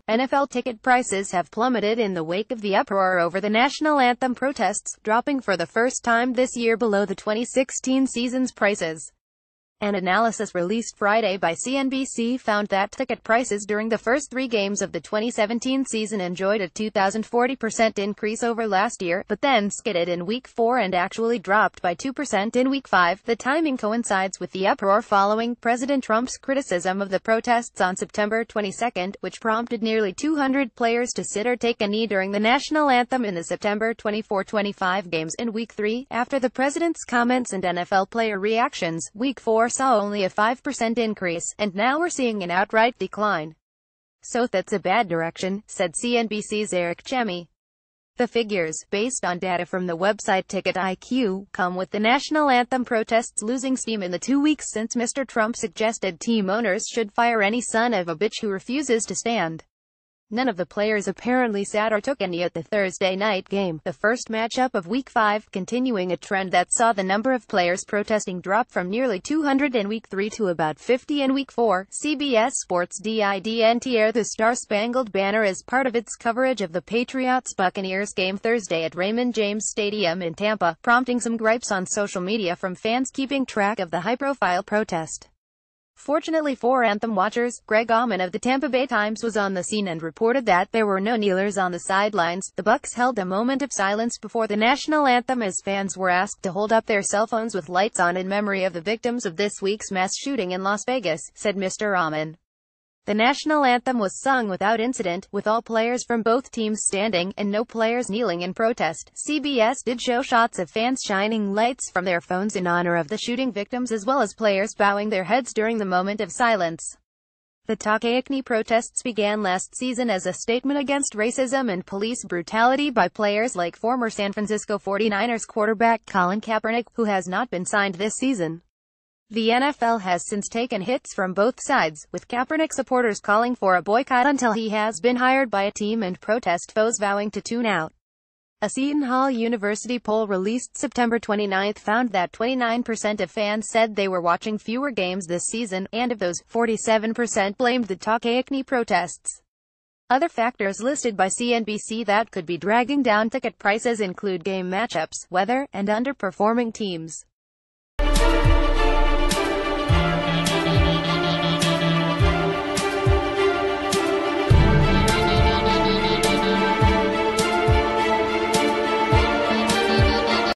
NFL ticket prices have plummeted in the wake of the uproar over the national anthem protests, dropping for the first time this year below the 2016 season's prices. An analysis released Friday by CNBC found that ticket prices during the first 3 games of the 2017 season enjoyed a 2,040% increase over last year, but then skidded in Week 4 and actually dropped by 2% in Week 5. The timing coincides with the uproar following President Trump's criticism of the protests on September 22, which prompted nearly 200 players to sit or take a knee during the national anthem in the September 24-25 games in Week 3. After the president's comments and NFL player reactions, Week 4 saw only a 5% increase, and now we're seeing an outright decline. "So that's a bad direction," said CNBC's Eric Chemi. The figures, based on data from the website Ticket IQ, come with the national anthem protests losing steam in the 2 weeks since Mr. Trump suggested team owners should fire any son of a bitch who refuses to stand. None of the players apparently sat or took a knee at the Thursday night game, the first matchup of Week 5, continuing a trend that saw the number of players protesting drop from nearly 200 in Week 3 to about 50 in Week 4. CBS Sports didn't air the Star-Spangled Banner as part of its coverage of the Patriots-Buccaneers game Thursday at Raymond James Stadium in Tampa, prompting some gripes on social media from fans keeping track of the high-profile protest. Fortunately for anthem watchers, Greg Auman of the Tampa Bay Times was on the scene and reported that there were no kneelers on the sidelines. The Bucs held a moment of silence before the national anthem as fans were asked to hold up their cell phones with lights on in memory of the victims of this week's mass shooting in Las Vegas, said Mr. Auman. The national anthem was sung without incident, with all players from both teams standing, and no players kneeling in protest. CBS did show shots of fans shining lights from their phones in honor of the shooting victims as well as players bowing their heads during the moment of silence. The Takaakni protests began last season as a statement against racism and police brutality by players like former San Francisco 49ers quarterback Colin Kaepernick, who has not been signed this season. The NFL has since taken hits from both sides, with Kaepernick supporters calling for a boycott until he has been hired by a team and protest foes vowing to tune out. A Seton Hall University poll released September 29 found that 29% of fans said they were watching fewer games this season, and of those, 47% blamed the Takaakni protests. Other factors listed by CNBC that could be dragging down ticket prices include game matchups, weather, and underperforming teams.